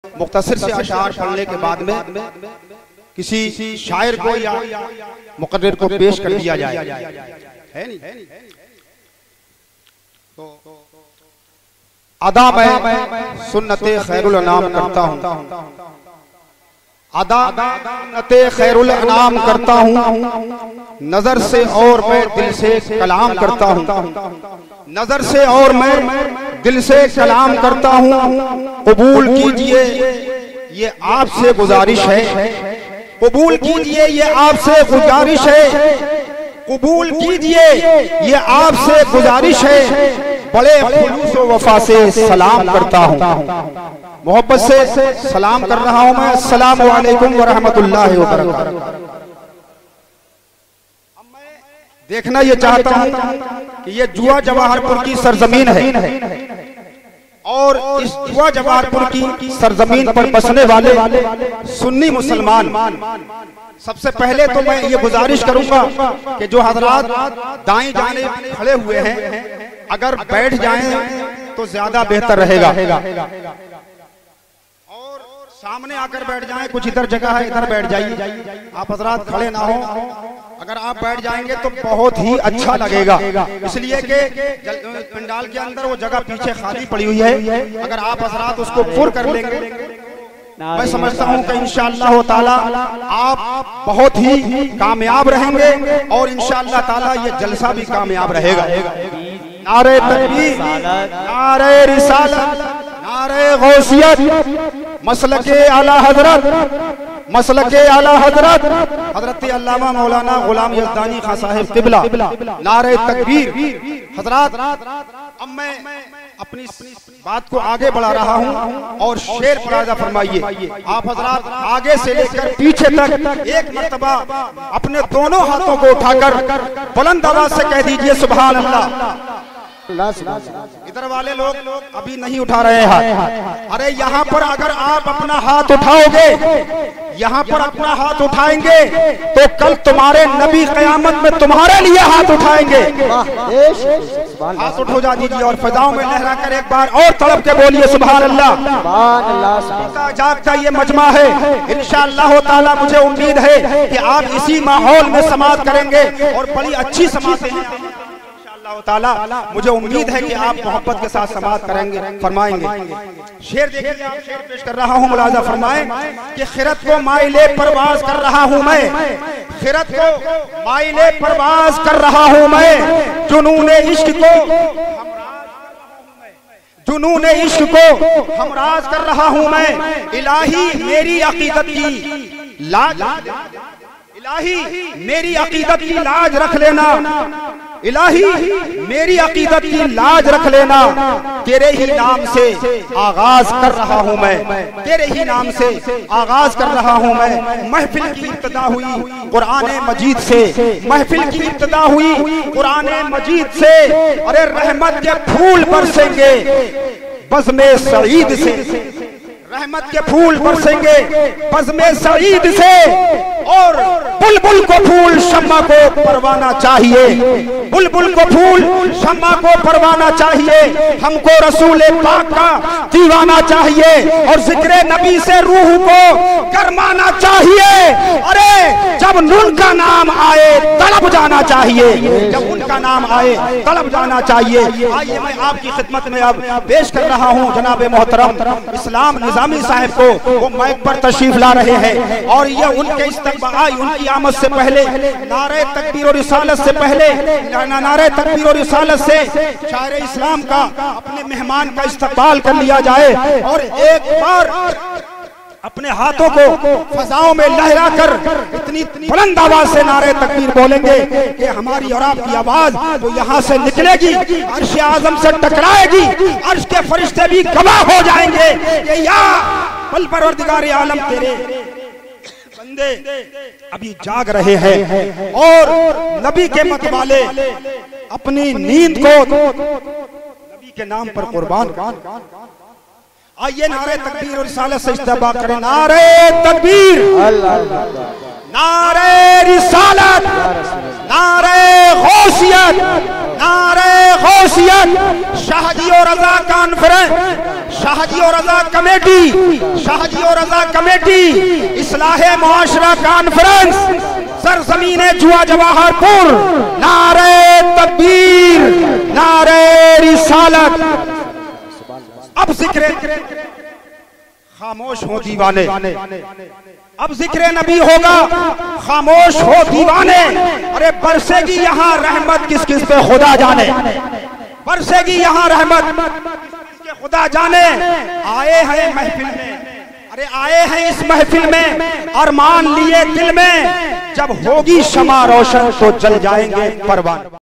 मुख्तसर से अशार पढ़ने के बाद में किसी शायर को या मुकर्रिर को पेश कर दिया जाए, है नहीं? तो अदा मैं सुन्नते खैरुल अनाम करता हूँ, अदा सुन्नते खैरुल अनाम करता हूँ, नजर से और मैं दिल से कलाम करता हूँ, नजर से और मैं दिल से कलाम करता हूँ। कबूल कीजिए ये आपसे गुजारिश है, कबूल कीजिए ये आपसे गुजारिश है, कबूल कीजिए ये आपसे गुजारिश है, बड़े खुलूस व वफा से सलाम करता हूँ, मोहब्बत से सलाम कर रहा हूँ मैं। अस्सलामु अलैकुम व रहमतुल्लाहि व बरकातहू। देखना ये चाहता हूँ कि ये जुआ जवाहरपुर की सरजमीन है और इस जुआ जवाहरपुर की सरजमीन पर बसने वाले सुन्नी मुसलमान, सबसे पहले तो मैं ये गुजारिश करूंगा कि जो हजरात दाएं जाने खड़े हुए हैं अगर बैठ जाएं तो ज्यादा बेहतर रहेगा, और सामने आकर बैठ जाएं। कुछ इधर जगह है, इधर बैठ जाइए, आप हजरात खड़े ना हो। अगर आप बैठ जाएंगे तो बहुत ही अच्छा लगेगा, इसलिए कि पंडाल के अंदर वो जगह पीछे खाली पड़ी हुई है, अगर आप हजरात उसको पूर्ण कर लेंगे मैं समझता हूँ कि इंशाअल्लाह ताला आप बहुत ही कामयाब रहेंगे और इंशाअल्लाह ताला ये जलसा भी कामयाब रहेगा। नारे तकबीर, नारे रिसालत, नारे गौसियत, मसलके आला हजरत, मसलके आला हजरत हजरत अल्लामा मौलाना गुलाम यज़दानी खां साहिब किबला, नारे तकबीर। हजरात अब मैं अपनी बात को आगे बढ़ा रहा हूँ और शेर मुलाज़ा फरमाइए। आप हजरात आगे से लेकर पीछे तक एक मर्तबा अपने दोनों हाथों को उठाकर बुलंद आवाज से कह दीजिए सुभान अल्लाह। इधर वाले लोग अभी नहीं उठा रहे हैं। अरे यहाँ पर अगर आप अपना हाथ उठाओगे, यहाँ पर अपना हाथ उठाएंगे तो कल तुम्हारे नबी क़यामत में तुम्हारे लिए हाथ उठाएंगे। हाथ उठो जा दीजिए और फिजाओं में लहरा कर एक बार और तड़प के बोलिए सुभान अल्लाह। जागता ये मजमा है, इंशाअल्लाह ताला मुझे उम्मीद है कि आप इसी माहौल में समाअत करेंगे और बड़ी अच्छी समाअत है ताला। मुझे उम्मीद है कि आप मोहब्बत के साथ समाअत करेंगे, फरमाएंगे। शेर देखिए, आप शेर पेश कर रहा हूँ, मुलाज़ा फरमाएं कि खिरत को माइले परवाज कर रहा हूँ मैं, खिरत को माइले परवाज कर रहा हूँ मैं, जुनूने इश्क को जुनूने इश्क को हमराज कर रहा हूँ मैं। इलाही मेरी अकीदत की लाज, इलाही मेरी अकीदत की लाज रख लेना, इलाही मेरी अकीदत की लाज रख लेना। तेरे ही नाम से आगाज कर रहा हूँ मैं, तेरे ही नाम से आगाज कर रहा हूँ मैं। महफिल की इब्तिदा हुई कुरान मजीद से, महफिल की इब्तिदा हुई कुरान मजीद से। अरे रहमत के फूल बरसेंगे बज़्म सईद से, रहमत के फूल बरसेंगे बज़्म सईद से। और बुलबुल को फूल शम्मा को परवाना चाहिए, बुलबुल को फूल शम्मा को परवाना चाहिए। हमको रसूल पाक का दीवाना चाहिए और जिक्र नबी से रूह को गरमाना चाहिए। अरे जब उनका नाम आए तड़प जाना चाहिए, जब उनका नाम आए तड़प जाना चाहिए। आइए मैं आपकी खिदमत में अब पेश कर रहा हूँ जनाब मोहतरम इस्लाम निजामी साहब को, वो माइक पर तशरीफ ला रहे हैं और ये उनके उनकी आमद से पहले नारे तकबीर और रिसालत से पहले नारे तकबीर और रिसालत से शायर इस्लाम का अपने मेहमान का इस्तकबाल कर लिया जाए और एक बार अपने हाथों को फजाओं में लहरा कर इतनी बुलंद आवाज से नारे तकबीर बोलेंगे कि हमारी और आपकी आवाज वो यहाँ से निकलेगी, अर्श आज़म से टकराएगी, अर्श के फरिश्ते भी गवाह हो जाएंगे कि या पल परवरदिगार आलम तेरे बंदे अभी जाग रहे हैं और नबी के मत वाले अपनी नींद को नबी के नाम पर कुर्बान। आइए नारे तकबीर और रिसालत से इस्तकबाल करें। नारे तकबीर, नारे रिसालत, नारे गौसियत, नारे गौसियत। शाहजी और रजा कॉन्फ्रेंस, शाहजी और रजा कमेटी, शाहजी और रजा कमेटी, इस्लाहे मुआशरा कॉन्फ्रेंस, सरजमीने जुआ जवाहरपुर, नारे तकबीर, नारे रिसालत। अब जिक्र खामोश हो दीवाने, अब जिक्र नबी होगा, खामोश हो दीवाने। अरे बरसेगी यहाँ रहमत किस किस पे खुदा जाने, बरसेगी यहाँ रहमत किसके खुदा जाने। आए हैं महफिल में, अरे आए हैं इस महफिल में, अरमान लिए दिल में, जब होगी शमा रोशन तो जल जाएंगे परवान।